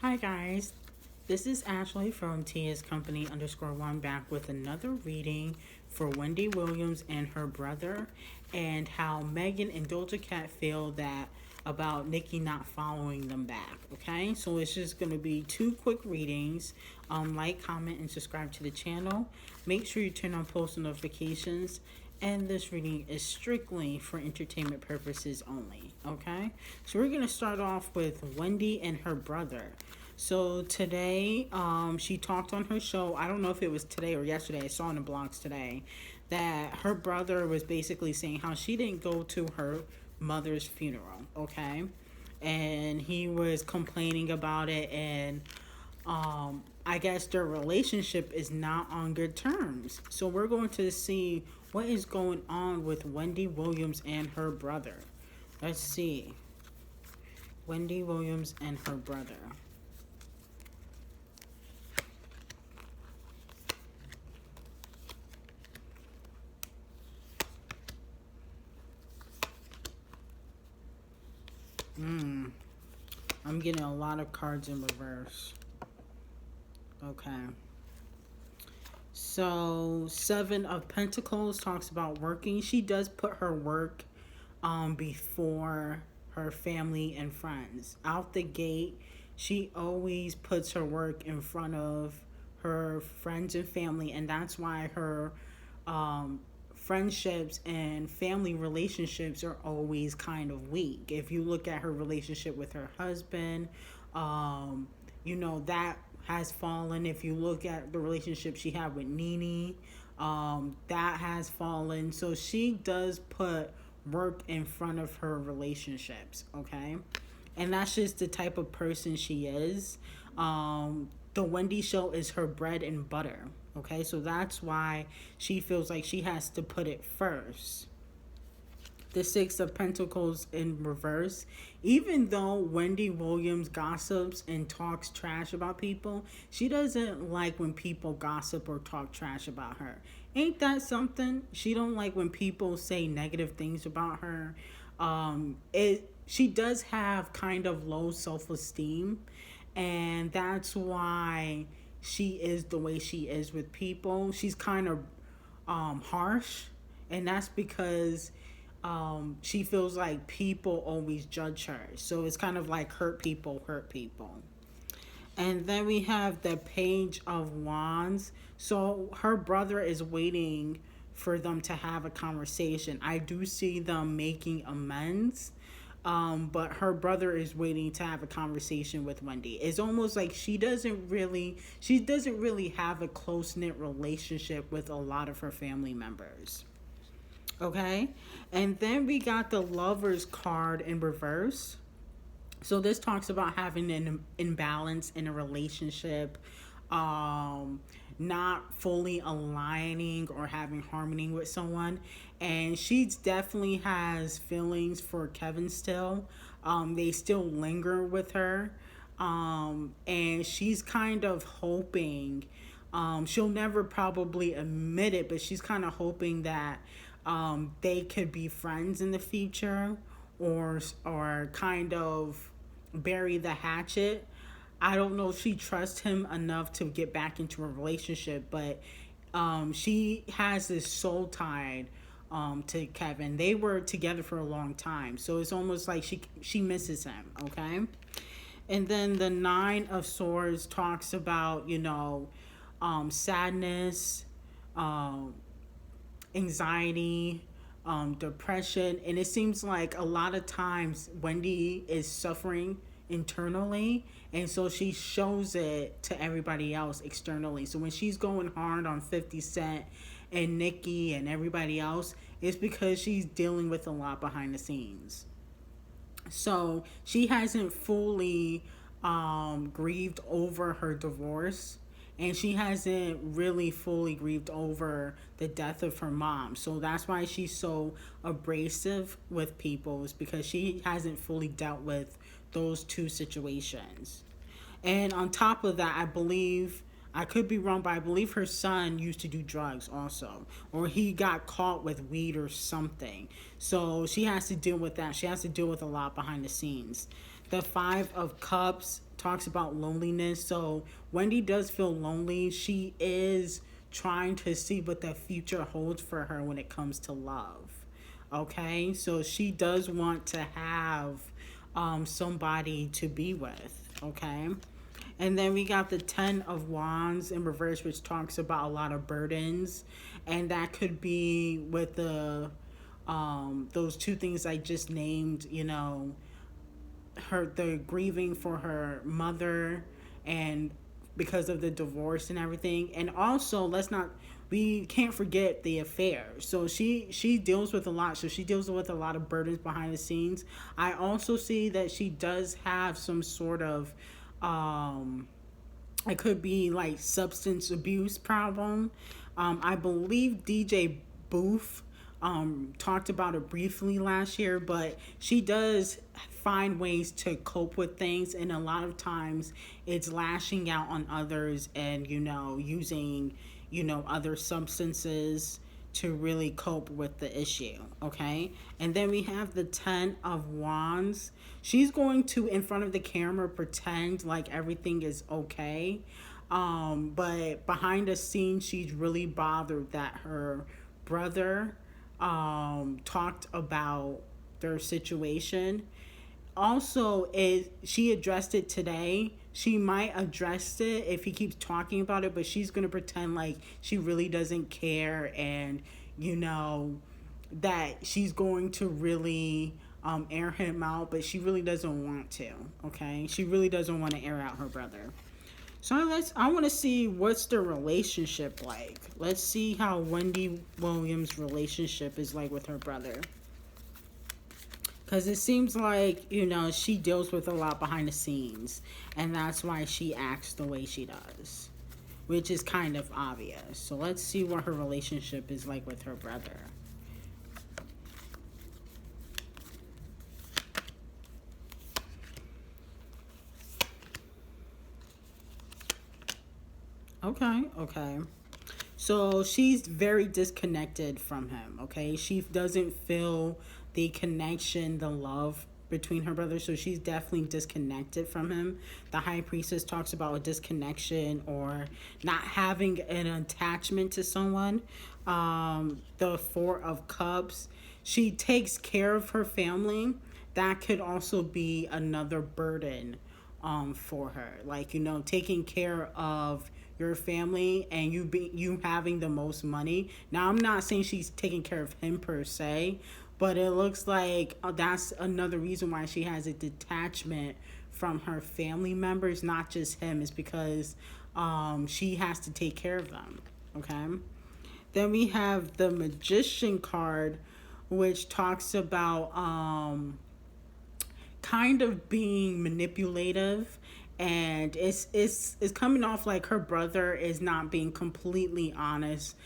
Hi guys, this is Ashley from Tia's Company _1 back with another reading for Wendy Williams and her brother, and how Megan and Doja Cat feel that about Nicki not following them back. Okay, so it's just going to be two quick readings. Like, comment, and subscribe to the channel. Make sure you turn on post notifications. And this reading is strictly for entertainment purposes only. Okay, so we're going to start off with Wendy and her brother. So today, she talked on her show. I don't know if it was today or yesterday. I saw in the blogs today that her brother was basically saying how she didn't go to her mother's funeral. Okay, and he was complaining about it, and I guess their relationship is not on good terms. So we're going to see what is going on with Wendy Williams and her brother. Let's see. Wendy Williams and her brother. I'm getting a lot of cards in reverse. Okay. So, Seven of Pentacles talks about working. She does put her work before her family and friends. Out the gate, she always puts her work in front of her friends and family, and that's why her friendships and family relationships are always kind of weak. If you look at her relationship with her husband, that has fallen. If you look at the relationship she had with Nene, that has fallen. So she does put work in front of her relationships, okay? And that's just the type of person she is. The Wendy show is her bread and butter, okay? So that's why she feels like she has to put it first. The Six of Pentacles in reverse. Even though Wendy Williams gossips and talks trash about people, she doesn't like when people gossip or talk trash about her. Ain't that something? She don't like when people say negative things about her. She does have kind of low self-esteem, and that's why she is the way she is with people. She's kind of harsh, and that's because she feels like people always judge her. So it's kind of like hurt people hurt people. And then we have the Page of Wands. So her brother is waiting for them to have a conversation. I do see them making amends. But her brother is waiting to have a conversation with Wendy. It's almost like she doesn't really have a close-knit relationship with a lot of her family members. Okay? And then we got the Lovers card in reverse. So this talks about having an imbalance in a relationship, not fully aligning or having harmony with someone. And she definitely has feelings for Kevin still. They still linger with her. And she's kind of hoping, she'll never probably admit it, but she's kind of hoping that they could be friends in the future, or kind of bury the hatchet. I don't know if she trusts him enough to get back into a relationship, but she has this soul tied to Kevin. They were together for a long time, so it's almost like she misses him. Okay, and then the Nine of Swords talks about sadness, anxiety, depression, and it seems like a lot of times Wendy is suffering internally, and so she shows it to everybody else externally. So when she's going hard on 50 Cent and Nicki and everybody else, it's because she's dealing with a lot behind the scenes. So she hasn't fully grieved over her divorce, and she hasn't really fully grieved over the death of her mom. So that's why she's so abrasive with people, is because she hasn't fully dealt with those two situations. And on top of that, I believe, I could be wrong, but I believe her son used to do drugs also, or he got caught with weed or something. So she has to deal with that. She has to deal with a lot behind the scenes. The Five of Cups talks about loneliness. So Wendy does feel lonely. She is trying to see what the future holds for her when it comes to love. Okay, so she does want to have somebody to be with. Okay, and then we got the 10 of Wands in reverse, which talks about a lot of burdens, and that could be with the those two things I just named. You know, the grieving for her mother, and because of the divorce and everything. And also, we can't forget the affair. So she deals with a lot. So she deals with a lot of burdens behind the scenes. I also see that she does have some sort of it could be like substance abuse problem. I believe DJ Booth talked about it briefly last year, but she does find ways to cope with things, and a lot of times it's lashing out on others and, you know, using, you know, other substances to really cope with the issue. Okay, and then we have the 10 of Wands. She's going to, in front of the camera, pretend like everything is okay, but behind the scenes she's really bothered that her brother talked about their situation. Also, she addressed it today. She might address it if he keeps talking about it, but she's going to pretend like she really doesn't care, and, you know, that she's going to really air him out, but she really doesn't want to. Okay, she really doesn't want to air out her brother. So I want to see what's the relationship like. Let's see how Wendy Williams' relationship is like with her brother. Because it seems like, you know, she deals with a lot behind the scenes. And that's why she acts the way she does. Which is kind of obvious. So let's see what her relationship is like with her brother. Okay. So she's very disconnected from him, okay? She doesn't feel the connection, the love between her brothers, so she's definitely disconnected from him. The High Priestess talks about a disconnection or not having an attachment to someone. The Four of Cups, she takes care of her family. That could also be another burden for her. Like, you know, taking care of your family and you having the most money. Now, I'm not saying she's taking care of him per se, but it looks like that's another reason why she has a detachment from her family members, not just him, is because she has to take care of them. Okay. Then we have the Magician card, which talks about kind of being manipulative, and it's coming off like her brother is not being completely honest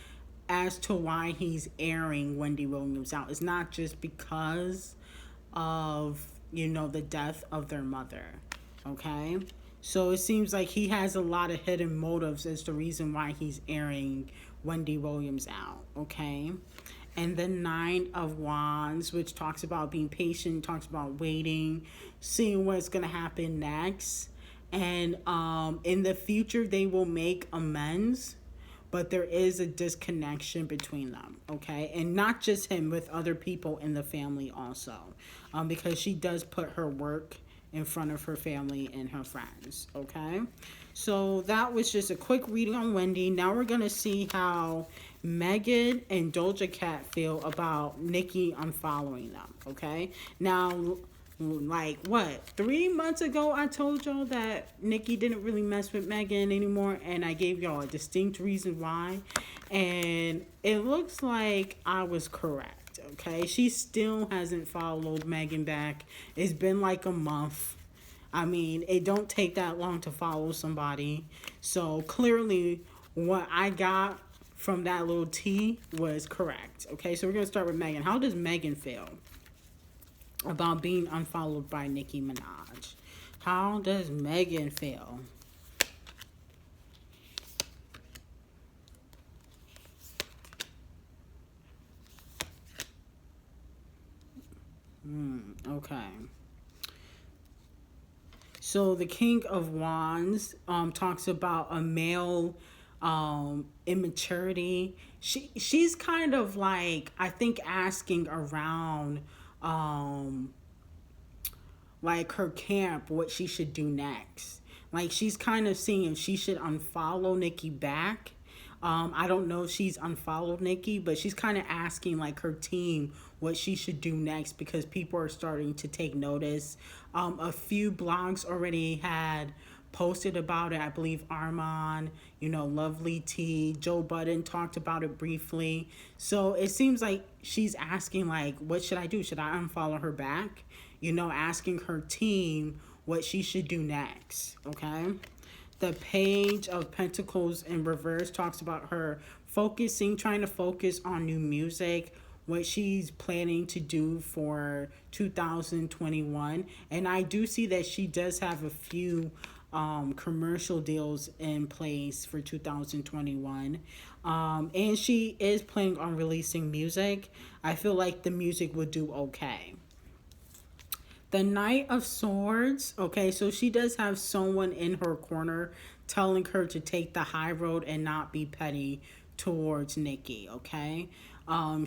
as to why he's airing Wendy Williams out. It's not just because of, you know, the death of their mother. Okay, so it seems like he has a lot of hidden motives as the reason why he's airing Wendy Williams out. Okay, and the 9 of Wands, which talks about being patient, talks about waiting, seeing what's going to happen next. And in the future, they will make amends, but there is a disconnection between them, okay? And not just him, with other people in the family also, because she does put her work in front of her family and her friends, okay? So that was just a quick reading on Wendy. Now we're going to see how Megan and Doja Cat feel about Nicki unfollowing them, okay? Now, like, what, 3 months ago I told y'all that Nicki didn't really mess with Megan anymore, and I gave y'all a distinct reason why, and it looks like I was correct. Okay, she still hasn't followed Megan back. It's been like a month. I mean, it don't take that long to follow somebody. So clearly what I got from that little T was correct. Okay, so we're going to start with Megan. How does Megan feel about being unfollowed by Nicki Minaj? How does Megan feel? Okay. So the King of Wands talks about a male immaturity. She's kind of like, I think, asking around like her camp what she should do next. Like she's kind of seeing if she should unfollow Nicki back. I don't know if she's unfollowed Nicki, but she's kind of asking like her team what she should do next because people are starting to take notice. A few blogs already had posted about it. I believe Armand, Lovely T, Joe Budden talked about it briefly. So it seems like she's asking like, what should I do? Should I unfollow her back? Asking her team what she should do next. Okay. The Page of Pentacles in reverse talks about her trying to focus on new music, what she's planning to do for 2021. And I do see that she does have a few commercial deals in place for 2021. And she is planning on releasing music. I feel like the music will do okay. The Knight of Swords, okay, so she does have someone in her corner telling her to take the high road and not be petty towards Nicki, okay?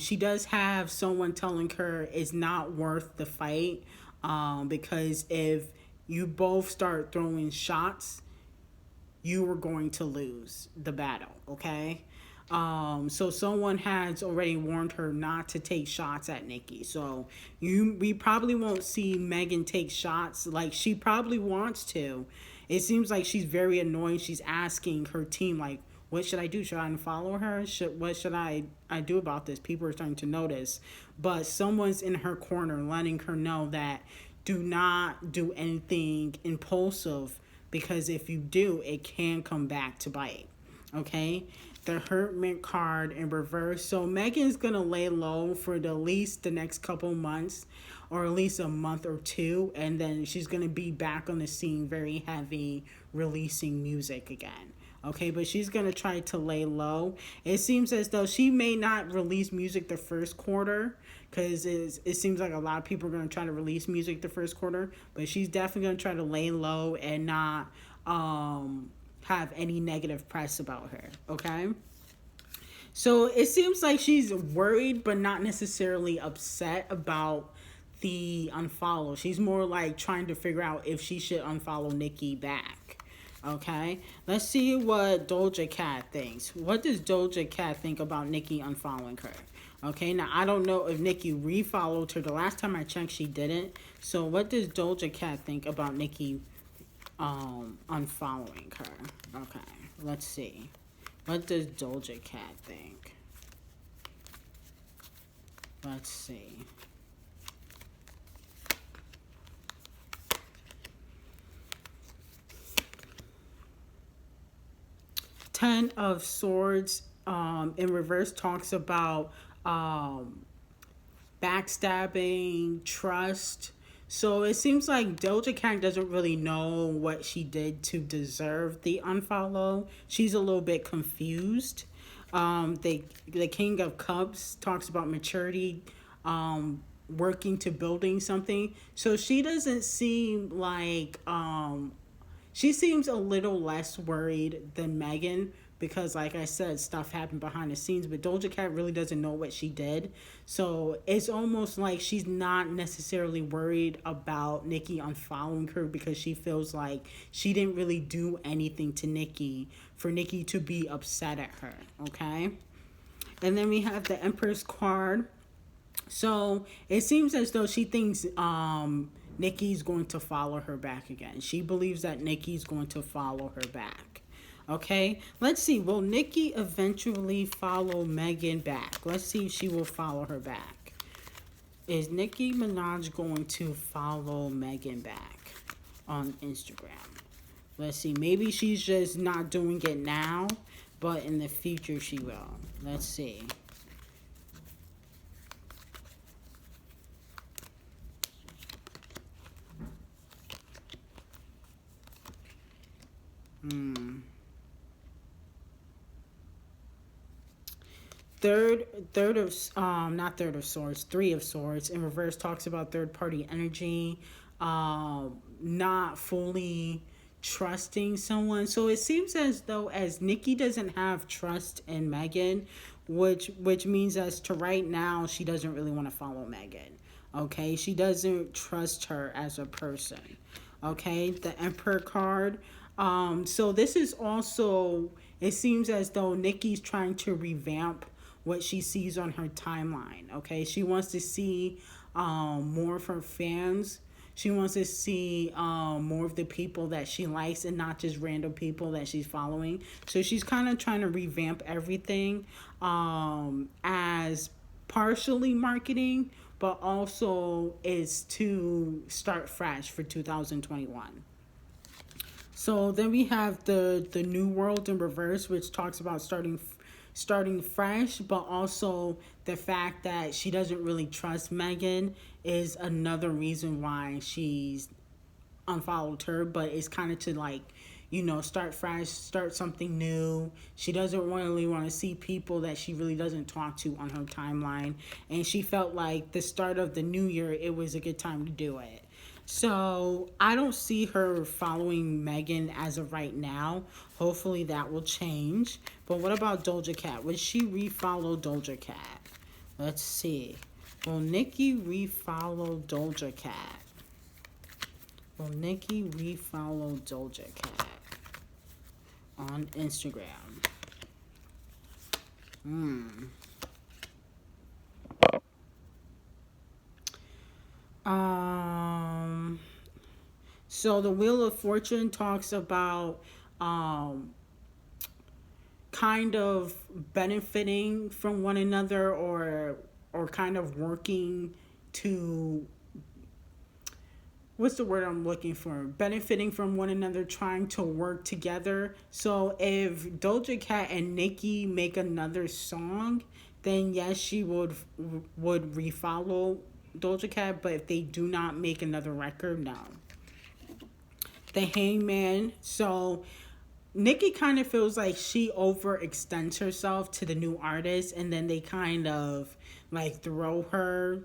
She does have someone telling her it's not worth the fight because if you both start throwing shots, you are going to lose the battle, okay? So someone has already warned her not to take shots at Nicki. So we probably won't see Megan take shots like she probably wants to. It seems like she's very annoyed. She's asking her team like, what should I do? Should I unfollow her? What should I do about this? People are starting to notice. But someone's in her corner letting her know that do not do anything impulsive because if you do, it can come back to bite. Okay? The Hermit card in reverse. So Megan's going to lay low for at least the next couple months or at least a month or two. And then she's going to be back on the scene very heavy, releasing music again. Okay, but she's going to try to lay low. It seems as though she may not release music the first quarter because it seems like a lot of people are going to try to release music the first quarter. But she's definitely going to try to lay low and not have any negative press about her, okay? So it seems like she's worried but not necessarily upset about the unfollow. She's more like trying to figure out if she should unfollow Nicki back, okay? Let's see what Doja Cat thinks. What does Doja Cat think about Nicki unfollowing her? Okay, now I don't know if Nicki refollowed her. The last time I checked, she didn't. So what does Doja Cat think about Nicki unfollowing her? Okay, let's see. What does Doja Cat think? Let's see. Ten of Swords in reverse talks about backstabbing, trust. So it seems like Doja Cat doesn't really know what she did to deserve the unfollow. She's a little bit confused. The King of Cups talks about maturity, working to building something. So she doesn't seem like she seems a little less worried than Megan because, like I said, stuff happened behind the scenes. But Doja Cat really doesn't know what she did. So it's almost like she's not necessarily worried about Nicki unfollowing her because she feels like she didn't really do anything to Nicki for Nicki to be upset at her, okay? And then we have the Empress card. So it seems as though she thinks Nicki's going to follow her back again. She believes that Nicki's going to follow her back. Okay, let's see. Will Nicki eventually follow Megan back? Let's see if she will follow her back. Is Nicki Minaj going to follow Megan back on Instagram? Let's see. Maybe she's just not doing it now, but in the future she will. Let's see. Three of Swords in reverse talks about third party energy. not fully trusting someone. So it seems as though as Nicki doesn't have trust in Megan, which means as to right now she doesn't really want to follow Megan. Okay, she doesn't trust her as a person. Okay, the Emperor card. So this is also, it seems as though Nicki's trying to revamp what she sees on her timeline. Okay, she wants to see more of her fans. She wants to see more of the people that she likes and not just random people that she's following. So she's kind of trying to revamp everything as partially marketing, but also is to start fresh for 2021. So then we have the New World in reverse, which talks about starting fresh, but also the fact that she doesn't really trust Megan is another reason why she's unfollowed her. But it's kind of to like, start fresh, start something new. She doesn't really want to see people that she really doesn't talk to on her timeline, and she felt like the start of the new year, it was a good time to do it. So I don't see her following Megan as of right now. Hopefully that will change. But what about Doja Cat? Would she refollow Doja Cat? Let's see. Will Nicki refollow Doja Cat? Will Nicki refollow Doja Cat on Instagram? So the Wheel of Fortune talks about kind of benefiting from one another, or kind of working to, what's the word I'm looking for? Benefiting from one another, trying to work together. So if Doja Cat and Nicki make another song, then yes, she would refollow Doja Cat. But if they do not make another record, no. The Hangman. So Nicki kind of feels like she overextends herself to the new artist, and then they kind of like throw her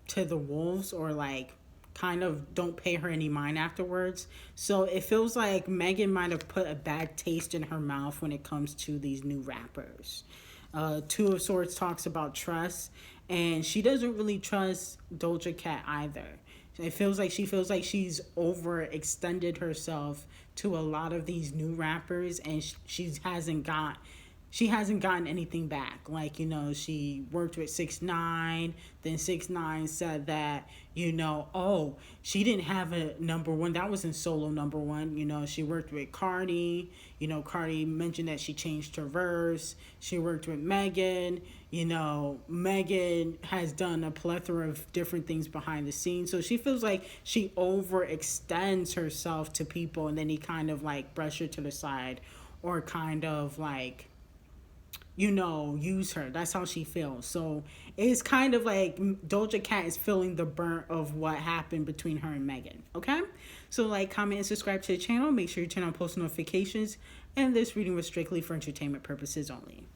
to the wolves, or like kind of don't pay her any mind afterwards. So it feels like Megan might have put a bad taste in her mouth when it comes to these new rappers. Two of Swords talks about trust, and she doesn't really trust Doja Cat either. It feels like she's overextended herself to a lot of these new rappers, and she hasn't gotten anything back. Like, she worked with 6ix9ine, then 6ix9ine said that, oh, she didn't have a number one. That was in solo number one. She worked with Cardi. Cardi mentioned that she changed her verse. She worked with Megan. Megan has done a plethora of different things behind the scenes. So she feels like she overextends herself to people, and then he kind of like brush her to the side, or kind of like, use her. That's how she feels. So it's kind of like Doja Cat is feeling the burnt of what happened between her and Megan. Okay? So like, comment, and subscribe to the channel. Make sure you turn on post notifications. And this reading was strictly for entertainment purposes only.